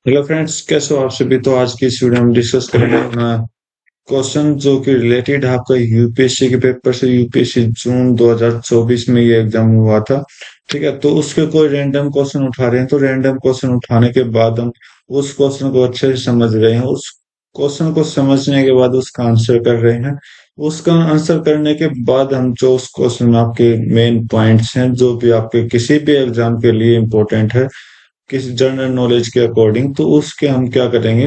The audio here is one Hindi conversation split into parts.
हेलो फ्रेंड्स, कैसे हो आप सभी। तो आज की इस वीडियो में डिस्कस करेंगे क्वेश्चन जो कि रिलेटेड है आपका यूपीएससी के पेपर से। यूपीएससी जून 2024 में ये एग्जाम हुआ था। ठीक है, तो उसके कोई रैंडम क्वेश्चन उठा रहे हैं, तो रैंडम क्वेश्चन उठाने के बाद हम उस क्वेश्चन को अच्छे से समझ रहे हैं। उस क्वेश्चन को समझने के बाद उसका आंसर कर रहे हैं। उसका आंसर करने के बाद हम जो उस क्वेश्चन में आपके मेन पॉइंट्स हैं जो भी आपके किसी भी एग्जाम के लिए इम्पोर्टेंट है, किसी जनरल नॉलेज के अकॉर्डिंग, तो उसके हम क्या करेंगे,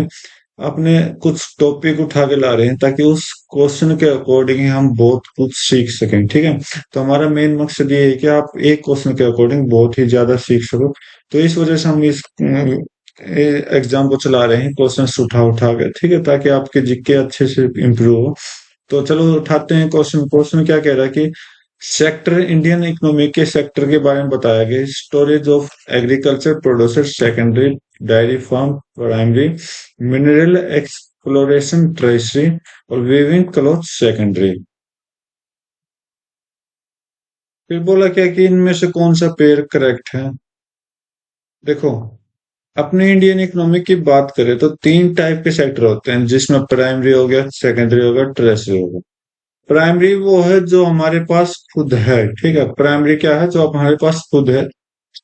अपने कुछ टॉपिक उठा के ला रहे हैं ताकि उस क्वेश्चन के अकॉर्डिंग ही हम बहुत कुछ सीख सकें। ठीक है, तो हमारा मेन मकसद ये है कि आप एक क्वेश्चन के अकॉर्डिंग बहुत ही ज्यादा सीख सको। तो इस वजह से हम इस एग्जाम को चला रहे हैं, क्वेश्चन उठा उठा के। ठीक है, ताकि आपके जीके अच्छे से इम्प्रूव हो। तो चलो उठाते हैं क्वेश्चन। क्वेश्चन क्या कह रहा है कि सेक्टर इंडियन इकोनॉमी के सेक्टर के बारे में बताया गया। Storage of agriculture producer secondary, dairy farm primary, mineral exploration tertiary और वीविंग क्लॉथ सेकेंडरी। फिर बोला क्या कि इनमें से कौन सा पेयर करेक्ट है। देखो, अपने इंडियन इकोनॉमी की बात करें तो तीन टाइप के सेक्टर होते हैं, जिसमें प्राइमरी हो गया, सेकेंडरी हो गया, टर्शियरी हो गया। प्राइमरी वो है जो हमारे पास खुद है। ठीक है, प्राइमरी क्या है, जो हमारे पास खुद है।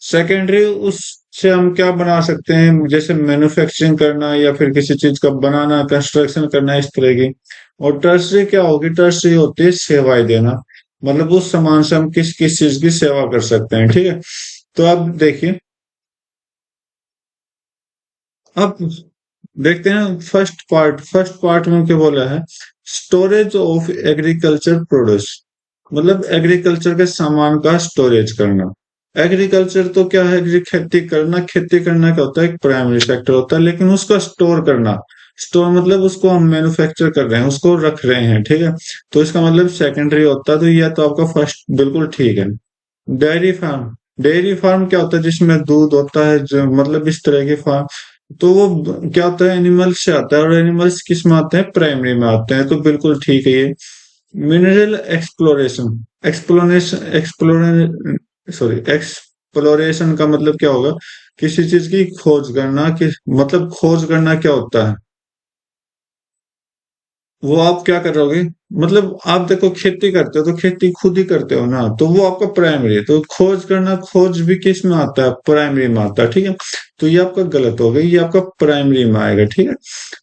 सेकेंडरी उससे हम क्या बना सकते हैं, जैसे मैन्युफैक्चरिंग करना या फिर किसी चीज का बनाना, कंस्ट्रक्शन करना, इस तरह की। और टर्सरी क्या होगी, टर्सरी होती है सेवाएं देना, मतलब उस सामान से हम किस किस चीज की सेवा कर सकते हैं। ठीक है, तो अब देखिए, अब देखते हैं फर्स्ट पार्ट में क्या बोला है। स्टोरेज ऑफ एग्रीकल्चर प्रोड्यूस, मतलब एग्रीकल्चर के सामान का स्टोरेज करना। एग्रीकल्चर तो क्या है, खेती करना। खेती करना क्या होता है, एक प्राइमरी सेक्टर होता है, लेकिन उसका स्टोर करना, स्टोर मतलब उसको हम मैन्युफैक्चर कर रहे हैं, उसको रख रहे हैं। ठीक है, तो इसका मतलब सेकेंडरी होता है। तो यह तो आपका फर्स्ट बिल्कुल ठीक है। डेयरी फार्म, डेयरी फार्म क्या होता है, जिसमें दूध होता है, जो मतलब इस तरह के फार्म। तो वो क्या होता है, एनिमल्स से आता है, और एनिमल्स किस में आते हैं, प्राइमरी में आते हैं। तो बिल्कुल ठीक है ये। Mineral exploration, exploration explore sorry exploration का मतलब क्या होगा, किसी चीज की खोज करना। कि मतलब खोज करना क्या होता है, वो आप क्या करोगे, मतलब आप देखो खेती करते हो तो खेती खुद ही करते हो ना, तो वो आपका प्राइमरी है। तो खोज करना, खोज भी किस में आता है, प्राइमरी में आता है। ठीक है, तो ये आपका गलत हो गया, ये आपका प्राइमरी में आएगा। ठीक है,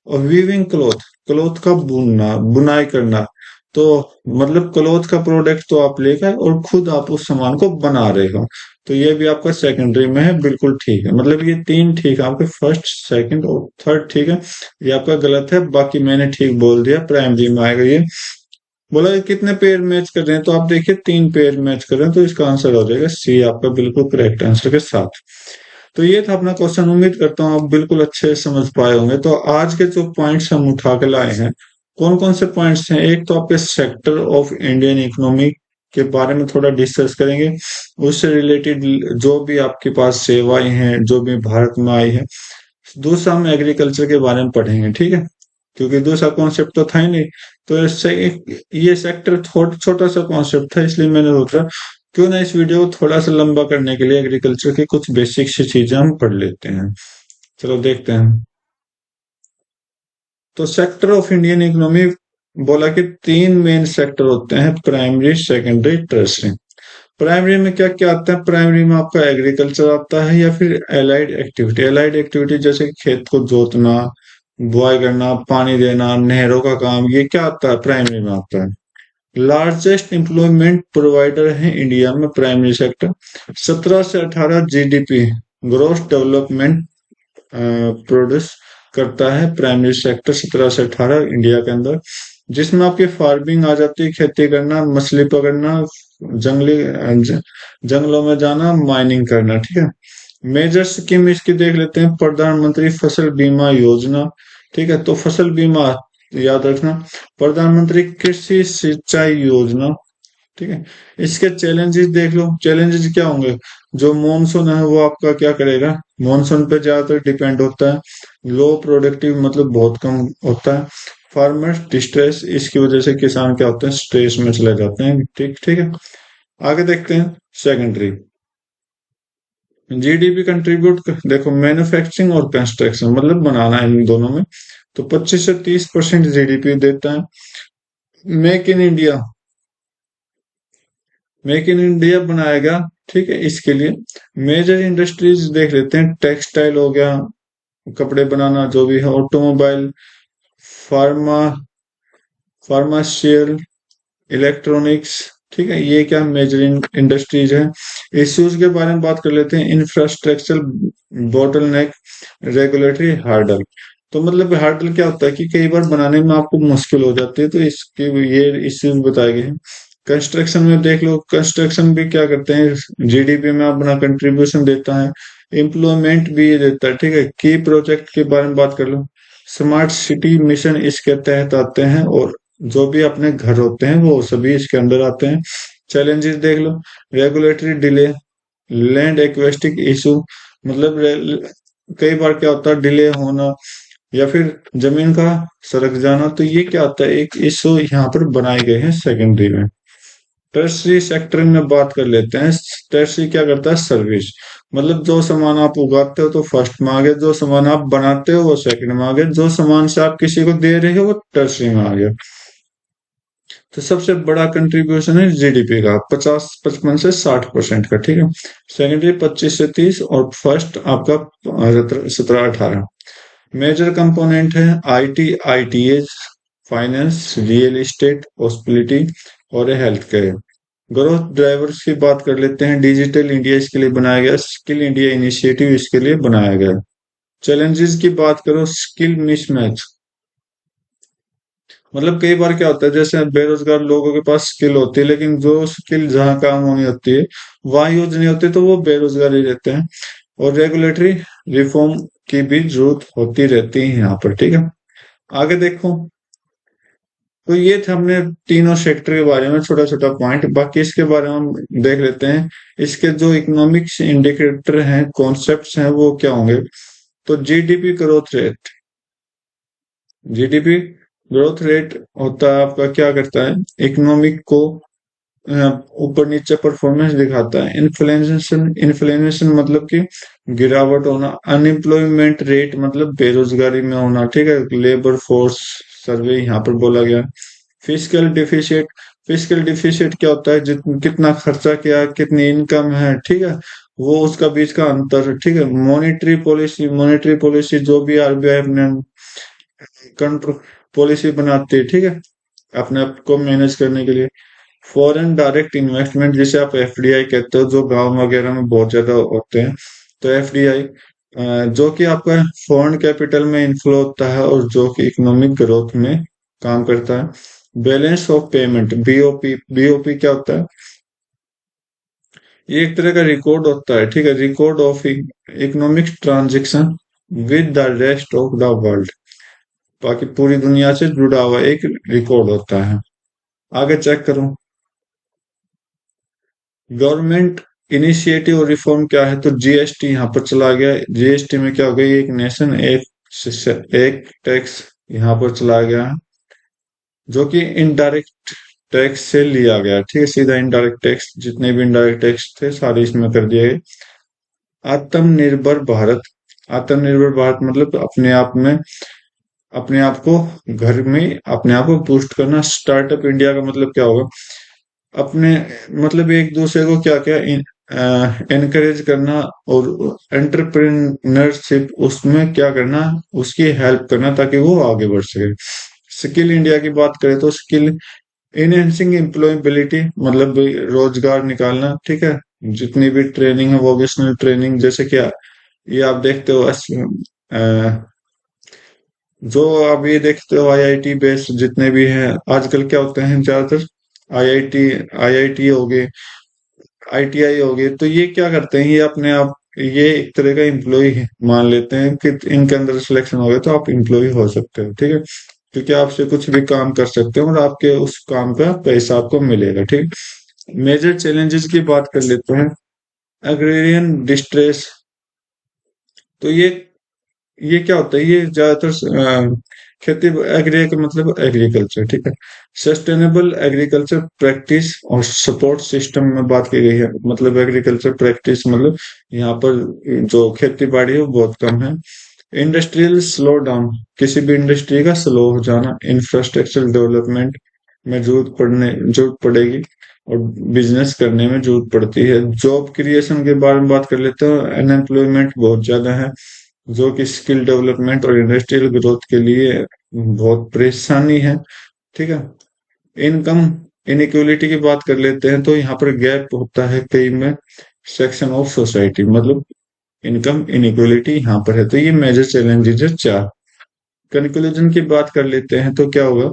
और वीविंग क्लॉथ, क्लॉथ का बुनना, बुनाई करना। तो मतलब क्लॉथ का प्रोडक्ट तो आप लेकर और खुद आप उस सामान को बना रहे हो। तो ये भी आपका सेकेंडरी में है, बिल्कुल ठीक है। मतलब ये तीन ठीक है आपके, फर्स्ट सेकंड और थर्ड ठीक है। ये आपका गलत है, बाकी मैंने ठीक बोल दिया, प्राइमरी में आएगा ये। बोला कि कितने पेयर मैच कर रहे हैं, तो आप देखिए तीन पेयर मैच कर रहे हैं, तो इसका आंसर हो जाएगा सी, आपका बिल्कुल करेक्ट आंसर के साथ। तो ये था अपना क्वेश्चन। उम्मीद करता हूँ आप बिल्कुल अच्छे से समझ पाए होंगे। तो आज के जो पॉइंट्स हम उठा के लाए हैं, कौन कौन से पॉइंट्स हैं। एक तो आपके सेक्टर ऑफ इंडियन इकोनॉमी के बारे में थोड़ा डिस्कस करेंगे। उससे रिलेटेड जो भी आपके पास सेवाएं हैं जो भी भारत में आई है। दूसरा हम एग्रीकल्चर के बारे में पढ़ेंगे। ठीक है, क्योंकि दूसरा कॉन्सेप्ट तो था ही नहीं। तो इससे ये सेक्टर छोटा सा कॉन्सेप्ट था, इसलिए मैंने सोचा क्यों ना इस वीडियो को थोड़ा सा लंबा करने के लिए एग्रीकल्चर की कुछ बेसिक सी चीजें हम पढ़ लेते हैं। चलो देखते हैं। तो सेक्टर ऑफ इंडियन इकोनॉमी बोला कि तीन मेन सेक्टर होते हैं, प्राइमरी, सेकेंडरी, टर्सरी। प्राइमरी में क्या क्या आता है, प्राइमरी में आपका एग्रीकल्चर आता है, या फिर एलाइड एक्टिविटी। एलाइड एक्टिविटी जैसे कि खेत को जोतना, बुआई करना, पानी देना, नहरों का काम, ये क्या आता है, प्राइमरी में आता है। लार्जेस्ट एम्प्लॉयमेंट प्रोवाइडर है इंडिया में प्राइमरी सेक्टर। 17 से 18 जीडीपी, ग्रोस डेवलपमेंट प्रोड्यूस करता है प्राइमरी सेक्टर, 17 से 18 इंडिया के अंदर। जिसमें आपकी फार्मिंग आ जाती है, खेती करना, मछली पकड़ना, जंगली जंगलों में जाना, माइनिंग करना। ठीक है, मेजर स्कीम इसकी देख लेते हैं। प्रधानमंत्री फसल बीमा योजना। ठीक है, तो फसल बीमा याद रखना। प्रधानमंत्री कृषि सिंचाई योजना। ठीक है, इसके चैलेंजेस देख लो। चैलेंजेस क्या होंगे, जो मॉनसून है वो आपका क्या करेगा, मॉनसून पे ज्यादातर डिपेंड होता है। लो प्रोडक्टिव मतलब बहुत कम होता है। फार्मर डिस्ट्रेस, इसकी वजह से किसान क्या होते हैं, स्ट्रेस में चले जाते हैं। ठीक ठीक है, आगे देखते हैं। सेकेंडरी, जीडीपी कंट्रीब्यूट, देखो मैन्युफैक्चरिंग और कंस्ट्रक्शन मतलब बनाना इन दोनों में, तो 25 से 30% जीडीपी देता है। Make in India, make in India बनाएगा, ठीक है, इसके लिए मेजर इंडस्ट्रीज देख लेते हैं। टेक्सटाइल हो गया, कपड़े बनाना जो भी है, ऑटोमोबाइल, फार्मा, फार्माशियल, इलेक्ट्रॉनिक्स, ठीक है, ये क्या मेजर इंडस्ट्रीज है। इश्यूज के बारे में बात कर लेते हैं। इंफ्रास्ट्रक्चर बॉटल नेक, रेगुलेटरी हार्डल। तो मतलब हार्डल क्या होता है कि कई बार बनाने में आपको मुश्किल हो जाती है, तो इसके ये इश्यूज बताए गए हैं। कंस्ट्रक्शन में देख लो, कंस्ट्रक्शन भी क्या करते हैं, जीडीपी में अपना कंट्रीब्यूशन देता है, एम्प्लॉयमेंट भी ये देता है, ठीक है। की प्रोजेक्ट के बारे में बात कर लो, स्मार्ट सिटी मिशन इसके तहत आते हैं, और जो भी अपने घर होते हैं वो सभी इसके अंदर आते हैं। चैलेंजेस देख लो, regulatory delay, land acquisition issue, मतलब कई बार क्या होता है डिले होना, या फिर जमीन का सरक जाना, तो ये क्या होता है, एक इशू यहाँ पर बनाए गए हैं सेकेंडरी में। टर्सरी सेक्टर में बात कर लेते हैं। टर्सरी क्या करता है, सर्विस, मतलब जो सामान आप उगाते हो तो फर्स्ट में आ गया, जो सामान आप बनाते हो वो सेकंड में आ गया, जो सामान से आप किसी को दे रहे हो वो टर्सरी में आ गया। तो सबसे बड़ा कंट्रीब्यूशन है जीडीपी का, 55 से 60% का, ठीक है। सेकेंडरी 25 से 30, और फर्स्ट आपका 17 18। मेजर कंपोनेंट है IT, ITS, finance, real estate, hospitality और हेल्थ केयर। ग्रोथ ड्राइवर्स की बात कर लेते हैं। डिजिटल इंडिया इसके लिए बनाया गया, स्किल इंडिया इनिशिएटिव इसके लिए बनाया गया। चैलेंजेस की बात करो, स्किल मिसमैच, मतलब कई बार क्या होता है, जैसे बेरोजगार लोगों के पास स्किल होती है, लेकिन जो स्किल जहाँ काम होनी होती है वहां यूज नहीं होती, तो वो बेरोजगार ही रहते हैं। और रेगुलेटरी रिफॉर्म की भी जरूरत होती रहती है यहाँ पर, ठीक है। आगे देखो, तो ये थे हमने तीनों सेक्टर के बारे में छोटा छोटा पॉइंट, बाकी इसके बारे में हम देख लेते हैं। इसके जो इकोनॉमिक्स इंडिकेटर हैं, कॉन्सेप्ट्स हैं, वो क्या होंगे। तो GDP growth rate, GDP growth rate होता है आपका, क्या करता है, इकोनॉमिक को ऊपर नीचे परफॉर्मेंस दिखाता है। इन्फ्लेशन, इन्फ्लेशन मतलब कि गिरावट होना। अनएम्प्लॉयमेंट रेट मतलब बेरोजगारी में होना, ठीक है, लेबर फोर्स सर्वे यहाँ पर बोला गया। फिजिकल डिफिशिट, फिजिकल डिफिशिट क्या होता है, कितना खर्चा किया, कितनी इनकम है, ठीक है, वो उसका बीच का अंतर, ठीक है। मॉनेटरी पॉलिसी, मॉनेटरी पॉलिसी जो भी आरबीआई अपने कंट्रोल पॉलिसी बनाती है, ठीक है, अपने आप को मैनेज करने के लिए। फॉरेन डायरेक्ट इन्वेस्टमेंट जिसे आप एफडीआई कहते हो, जो गांव वगैरह में बहुत ज्यादा होते हैं, तो एफडीआई जो कि आपका फॉरेन कैपिटल में इन्फ्लो होता है, और जो कि इकोनॉमिक ग्रोथ में काम करता है। Balance of payment, BOP, BOP क्या होता है, ये एक तरह का रिकॉर्ड होता है, ठीक है, record of economic transaction with the rest of the world, बाकी पूरी दुनिया से जुड़ा हुआ एक रिकॉर्ड होता है। आगे चेक करो, गवर्नमेंट इनिशिएटिव और रिफॉर्म क्या है, तो जीएसटी यहाँ पर चला गया। जीएसटी में क्या हो गया, एक नेशन एक टैक्स यहाँ पर चला गया है, जो कि इनडायरेक्ट टैक्स से लिया गया, ठीक है, सीधा इनडायरेक्ट टैक्स, जितने भी इनडायरेक्ट टैक्स थे सारे इसमें कर दिए गए। आत्मनिर्भर भारत, आत्मनिर्भर भारत मतलब अपने आप में, अपने आप को घर में अपने आप को बूस्ट करना। स्टार्टअप इंडिया का मतलब क्या होगा, अपने मतलब एक दूसरे को क्या क्या एनकरेज करना, और एंटरप्रेन्योरशिप उसमें क्या करना, उसकी हेल्प करना ताकि वो आगे बढ़ सके। स्किल इंडिया की बात करें तो स्किल इनहेंसिंग एम्प्लॉयबिलिटी, मतलब रोजगार निकालना, ठीक है, जितनी भी ट्रेनिंग है, वोकेशनल ट्रेनिंग, जैसे क्या ये आप देखते हो जो आप ये देखते हो आईआईटी बेस्ड जितने भी हैं आजकल, क्या होते हैं ज्यादातर आईआईटी, आईआईटी हो गए, आईटीआई हो गए, तो ये क्या करते हैं, ये अपने आप ये एक तरह का एम्प्लॉय मान लेते हैं कि इनके अंदर सिलेक्शन हो गया तो आप एम्प्लॉय हो सकते हो, ठीक है, क्योंकि आपसे कुछ भी काम कर सकते हो और आपके उस काम का पैसा आपको मिलेगा, ठीक। मेजर चैलेंजेस की बात कर लेते हैं। एग्रेरियन डिस्ट्रेस, तो ये ये क्या होता है, ये ज्यादातर खेती एग्री का मतलब एग्रीकल्चर, ठीक है। सस्टेनेबल एग्रीकल्चर प्रैक्टिस और सपोर्ट सिस्टम में बात की गई है। मतलब एग्रीकल्चर प्रैक्टिस मतलब यहाँ पर जो खेती बाड़ी है वो बहुत कम है। इंडस्ट्रियल स्लो डाउन, किसी भी इंडस्ट्री का स्लो हो जाना। इंफ्रास्ट्रक्चर डेवलपमेंट में जरूरत पड़ेगी, और बिजनेस करने में जरूरत पड़ती है। जॉब क्रिएशन के बारे में बात कर लेते हैं। अनएम्प्लॉयमेंट बहुत ज्यादा है, जो कि स्किल डेवलपमेंट और इंडस्ट्रियल ग्रोथ के लिए बहुत परेशानी है, ठीक है। इनकम इनइक्वलिटी की बात कर लेते हैं, तो यहाँ पर गैप होता है कई में सेक्शन ऑफ सोसाइटी, मतलब इनकम इनइक्वलिटी यहाँ पर है। तो ये मेजर चैलेंजेस है चार। कंक्लूजन की बात कर लेते हैं तो क्या होगा,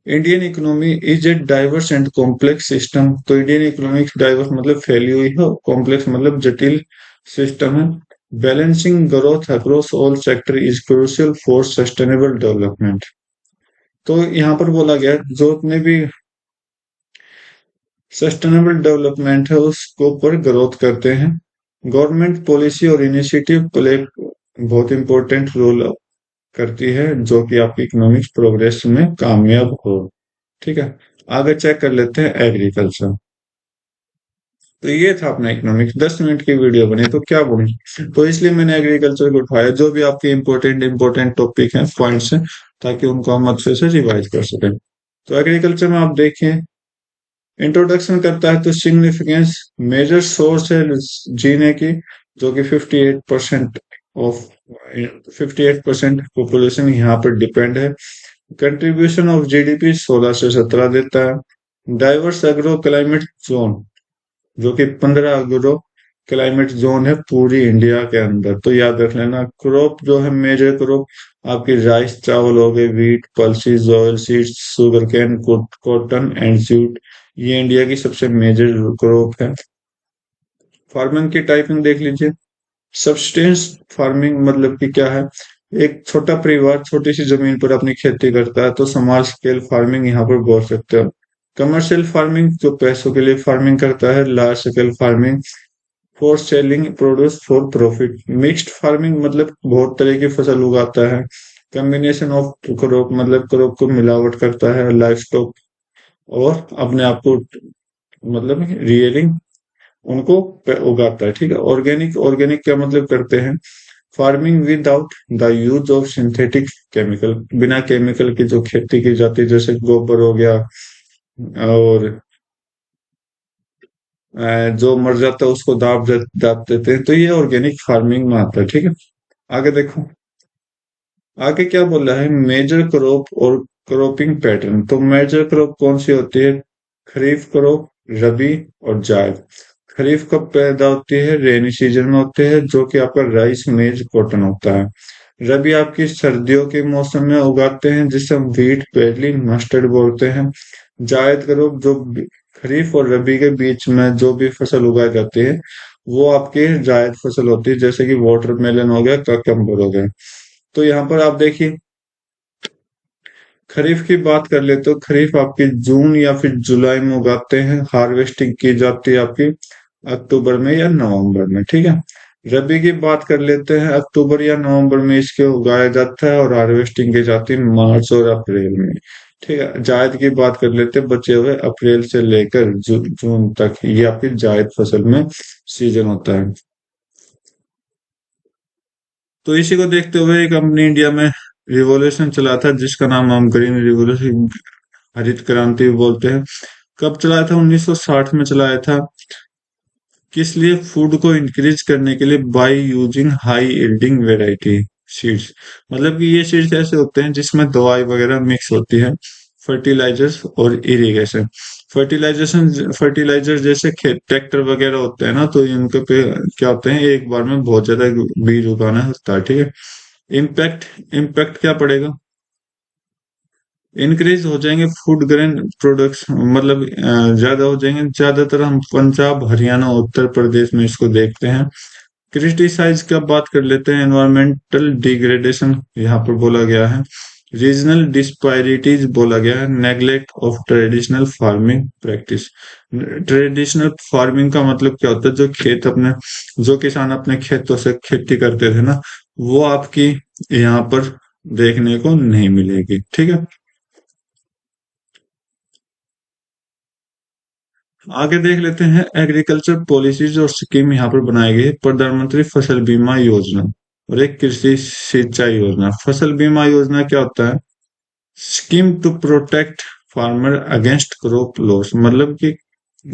Indian economy is a diverse and complex system. तो इंडियन इकोनॉमिक डाइवर्स मतलब फैली हुई है, कॉम्प्लेक्स मतलब जटिल सिस्टम है। Balancing growth across all sector is crucial for sustainable development. तो यहाँ पर बोला गया जो अपने भी सस्टेनेबल डेवलपमेंट है उसको पर ग्रोथ करते हैं। गवर्नमेंट पॉलिसी और इनिशिएटिव प्ले बहुत इंपॉर्टेंट रोल करती है, जो कि आपकी इकोनॉमिक प्रोग्रेस में कामयाब हो, ठीक है। आगे चेक कर लेते हैं एग्रीकल्चर। तो ये था अपना इकोनॉमिक्स, 10 मिनट की वीडियो बनी तो क्या बोलूं, तो इसलिए मैंने एग्रीकल्चर को उठाया। जो भी आपके इंपॉर्टेंट इंपॉर्टेंट टॉपिक हैं, पॉइंट्स हैं, ताकि उनको हम अच्छे से रिवाइज कर सकें। तो एग्रीकल्चर में आप देखिए, इंट्रोडक्शन करता है तो सिग्निफिकेंस मेजर सोर्स है जीने की, जो कि 58% ऑफ 58% पॉपुलेशन यहाँ पर डिपेंड है। कंट्रीब्यूशन ऑफ जीडीपी 16 से 17 देता है। डाइवर्स एग्रो क्लाइमेट जोन, जो कि 15 एग्रो क्लाइमेट जोन है पूरी इंडिया के अंदर, तो याद रख लेना। क्रॉप जो है मेजर क्रॉप आपकी राइस चावल हो गए, wheat pulses oil seeds sugar cane cotton and jute, ये इंडिया की सबसे मेजर क्रॉप है। फार्मिंग की टाइपिंग देख लीजिए। सब्सटेंस फार्मिंग मतलब कि क्या है, एक छोटा परिवार छोटी सी जमीन पर अपनी खेती करता है, तो स्मॉल स्केल फार्मिंग यहाँ पर बोल सकते हो। कमर्शियल फार्मिंग जो पैसों के लिए फार्मिंग करता है। Large scale farming for selling produce for profit. Mixed farming मतलब बहुत तरह की फसल उगाता है। कॉम्बिनेशन ऑफ क्रॉप मतलब क्रॉप को मिलावट करता है। लाइफ स्टॉक और अपने आप को मतलब रियलिंग उनको उगाता है, ठीक है। ऑर्गेनिक ऑर्गेनिक क्या मतलब करते हैं, farming without the use of synthetic chemical, बिना केमिकल की जो खेती की जाती है, जैसे गोबर हो गया, और जो मर जाता है उसको दाब देते हैं, तो ये ऑर्गेनिक फार्मिंग में आता है, ठीक है। आगे देखो, आगे क्या बोल रहा है, मेजर क्रॉप और क्रॉपिंग पैटर्न। तो मेजर क्रॉप कौन सी होती है, खरीफ क्रॉप, रबी और जायद। खरीफ कब पैदा होती है, रेनी सीजन में होते हैं, जो कि आपका राइस मेज कॉटन होता है। रबी आपकी सर्दियों के मौसम में उगाते हैं, जिसे हम व्हीट बैर्ली मस्टर्ड बोलते हैं। जायद क्रॉप जो खरीफ और रबी के बीच में जो भी फसल उगाई जाती है, वो आपकी जायद फसल होती है, जैसे कि वाटरमेलन हो गया, ककम्बर हो गया। तो यहाँ पर आप देखिए, खरीफ की बात कर ले तो खरीफ आपकी जून या फिर जुलाई में उगाते हैं। हार्वेस्टिंग की जाती है आपकी अक्टूबर में या नवंबर में, ठीक है। रबी की बात कर लेते हैं, अक्टूबर या नवंबर में इसके उगाया जाता है, और हार्वेस्टिंग की जाती है मार्च और अप्रैल में, ठीक है। जायद की बात कर लेते हैं, बचे हुए अप्रैल से लेकर जून तक, ये आपकी जायद फसल में सीजन होता है। तो इसी को देखते हुए एक अपनी इंडिया में रिवॉल्यूशन चला था, जिसका नाम हम ग्रीन रिवॉल्यूशन, हरित क्रांति बोलते हैं। कब चलाया था, 1960 में चलाया था। किस लिए, फूड को इंक्रीज करने के लिए, by using high yielding variety seeds. मतलब कि ये सीड्स ऐसे होते हैं जिसमें दवाई वगैरह मिक्स होती है। फर्टिलाइजर्स और इरिगेशन। फर्टिलाइजर जैसे खेत ट्रैक्टर वगैरह होते हैं ना, तो इनके पे क्या होते हैं, एक बार में बहुत ज्यादा बीज उगाना होता है, ठीक है। इम्पैक्ट इम्पैक्ट क्या पड़ेगा, इंक्रीज हो जाएंगे फूड ग्रेन प्रोडक्ट्स, मतलब ज्यादा हो जाएंगे। ज्यादातर हम पंजाब हरियाणा उत्तर प्रदेश में इसको देखते हैं। क्रिटिसाइज का बात कर लेते हैं, एनवायरमेंटल डिग्रेडेशन यहाँ पर बोला गया है। रीजनल डिस्पैरिटीज बोला गया है, neglect of traditional farming practice. Traditional farming का मतलब क्या होता है, जो खेत अपने, जो किसान अपने खेतों से खेती करते थे ना, वो आपकी यहाँ पर देखने को नहीं मिलेगी। ठीक है, आगे देख लेते हैं। एग्रीकल्चर पॉलिसीज और स्कीम यहाँ पर बनाई गई है। प्रधानमंत्री फसल बीमा योजना और एक कृषि सिंचाई योजना। फसल बीमा योजना क्या होता है? Scheme to protect farmer against crop loss, मतलब कि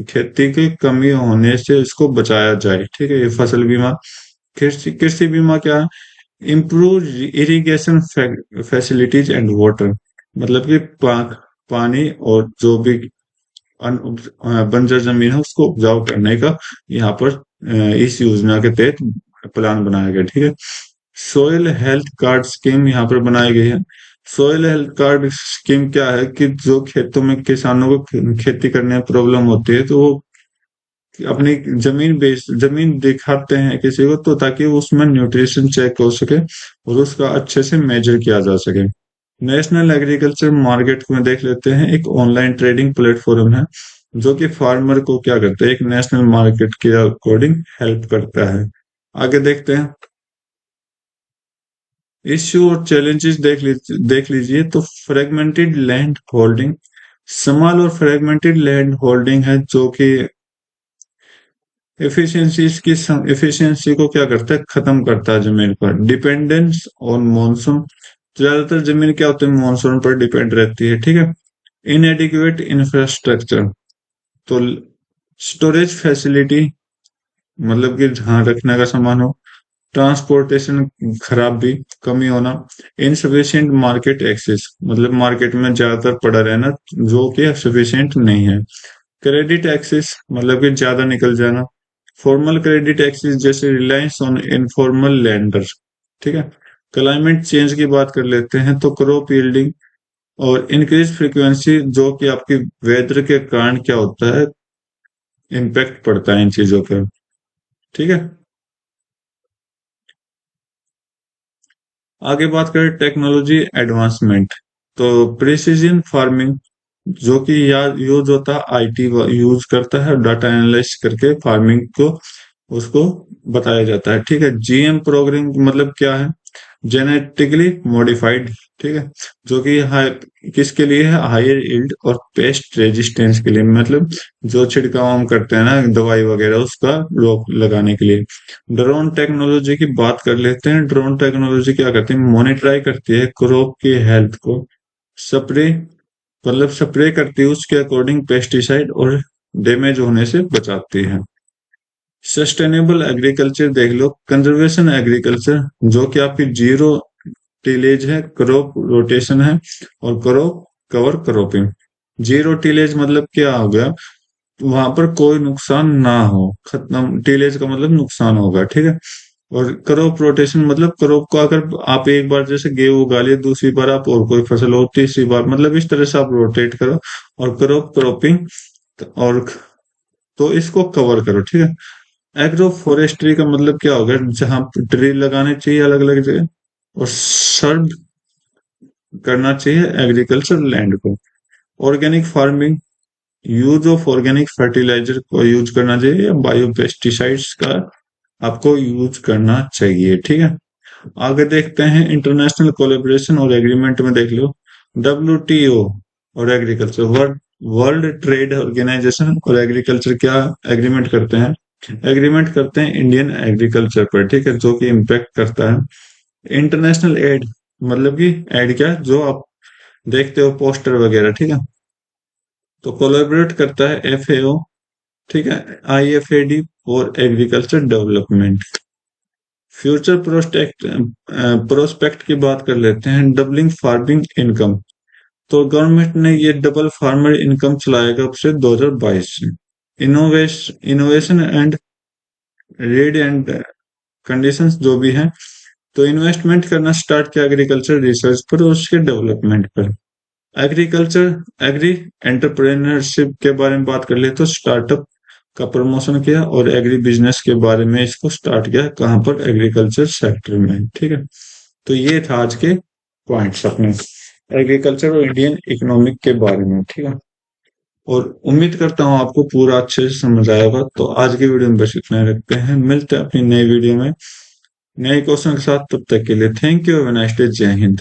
खेती की कमी होने से इसको बचाया जाए। ठीक है, ये फसल बीमा। कृषि कृषि बीमा क्या है? Improve irrigation facilities and water, मतलब कि पानी और जो भी बंजर जमीन है उसको उपजाऊ करने का यहाँ पर इस योजना के तहत प्लान बनाया गया। ठीक है, सोयल हेल्थ कार्ड स्कीम यहाँ पर बनाई गई है। सोयल हेल्थ कार्ड स्कीम क्या है कि जो खेतों में किसानों को खेती करने में प्रॉब्लम होती है, तो वो अपनी जमीन दिखाते हैं किसी को, तो ताकि उसमें न्यूट्रिशन चेक हो सके और उसका अच्छे से मेजर किया जा सके। नेशनल एग्रीकल्चर मार्केट में देख लेते हैं, एक ऑनलाइन ट्रेडिंग प्लेटफॉर्म है जो कि फार्मर को क्या करता है, एक नेशनल मार्केट के अकॉर्डिंग हेल्प करता है। आगे देखते हैं, इश्यू और चैलेंजेस देख लीजिए। तो फ्रेगमेंटेड लैंड होल्डिंग, स्मॉल और फ्रेगमेंटेड लैंड होल्डिंग है जो कि एफिशिएंसी को क्या करता है, खत्म करता है जमीन पर। डिपेंडेंस ऑन मॉनसून, ज्यादातर जमीन क्या होती है, मॉनसून पर डिपेंड रहती है। ठीक है, इनएडिक्वेट इंफ्रास्ट्रक्चर, तो स्टोरेज फैसिलिटी, मतलब कि जहां रखने का सामान हो। ट्रांसपोर्टेशन खराब भी, कमी होना। इनसफिशियंट मार्केट एक्सेस, मतलब मार्केट में ज्यादातर पड़ा रहना जो कि सफिशियंट नहीं है। क्रेडिट एक्सेस, मतलब कि ज्यादा निकल जाना। फॉर्मल क्रेडिट एक्सेस जैसे रिलायंस ऑन इनफॉर्मल लैंडर। ठीक है, क्लाइमेट चेंज की बात कर लेते हैं। तो क्रॉप यील्डिंग और इंक्रीज फ्रीक्वेंसी, जो कि आपकी वेदर के कारण क्या होता है, इम्पैक्ट पड़ता है इन चीजों पर। ठीक है, आगे बात करें टेक्नोलॉजी एडवांसमेंट। तो प्रिसीजन फार्मिंग, जो कि याद यूज होता है, आईटी यूज करता है डाटा एनालाइज करके फार्मिंग को उसको बताया जाता है। ठीक है, जीएम प्रोग्रामिंग मतलब क्या है? Genetically modified. ठीक है, जो कि किसके लिए है? हायर यील्ड और पेस्ट रेजिस्टेंस के लिए, मतलब जो छिड़काव हम करते हैं ना दवाई वगैरह, उसका रोक लगाने के लिए। ड्रोन टेक्नोलॉजी की बात कर लेते हैं। ड्रोन टेक्नोलॉजी क्या करती है? मॉनिटराई करती है क्रॉप की हेल्थ को, स्प्रे, मतलब स्प्रे करती है उसके अकॉर्डिंग पेस्टिसाइड, और डैमेज होने से बचाती है। सस्टेनेबल एग्रीकल्चर देख लो, कंजर्वेशन एग्रीकल्चर, जो कि आपकी जीरो टिलेज है, क्रॉप रोटेशन है, और crop cover cropping. Zero tillage मतलब क्या हो गया? वहां पर कोई नुकसान ना हो, खत्म। टिलेज का मतलब नुकसान होगा। ठीक है, और क्रॉप रोटेशन मतलब क्रॉप को अगर आप एक बार जैसे गेहूं उगा लिए, दूसरी बार आप और कोई फसल हो, तीसरी बार, मतलब इस तरह से आप रोटेट करो। और क्रॉप क्रॉपिंग, और तो इसको कवर करो। ठीक है, एग्रो फॉरेस्ट्री का मतलब क्या होगा? जहां ट्री लगाने चाहिए अलग अलग जगह, और सर्व करना चाहिए एग्रीकल्चर लैंड को। Organic farming, use of organic fertiliser को यूज करना चाहिए, या बायो पेस्टिसाइड्स का आपको यूज करना चाहिए। ठीक है, आगे देखते हैं इंटरनेशनल कोलेबोरेशन और एग्रीमेंट में देख लो। डब्ल्यूटीओ और agriculture, world world trade organisation और एग्रीकल्चर क्या एग्रीमेंट करते हैं? एग्रीमेंट करते हैं इंडियन एग्रीकल्चर पर। ठीक है, जो कि इम्पैक्ट करता है। इंटरनेशनल एड, मतलब कि एड क्या, जो आप देखते हो पोस्टर वगैरह। ठीक है, तो कोलैबोरेट करता है एफएओ, ठीक है, आईएफएडी और agriculture development. Future prospect prospect की बात कर लेते हैं। डबलिंग फार्मिंग इनकम, तो गवर्नमेंट ने ये डबल फार्मर इनकम चलाएगा अब से 2022 से। Innovation and read and conditions जो भी हैं, तो इन्वेस्टमेंट करना स्टार्ट किया एग्रीकल्चर रिसर्च पर और उसके डेवलपमेंट पर। एग्रीकल्चर एग्री एंटरप्रेन्योरशिप के बारे में बात कर ले, तो स्टार्टअप का प्रमोशन किया, और एग्री बिजनेस के बारे में इसको स्टार्ट किया कहाँ पर? एग्रीकल्चर सेक्टर में। ठीक है, तो ये था आज के पॉइंट्स अपने। एग्रीकल्चर और इंडियन इकोनॉमिक के बारे में, ठीक है। और उम्मीद करता हूँ आपको पूरा अच्छे से समझ आया होगा। तो आज की वीडियो में बस इतना ही रखते हैं, मिलते हैं अपनी नई वीडियो में नए क्वेश्चन के साथ। तब तक के लिए thank you, have a nice day, जय हिंद।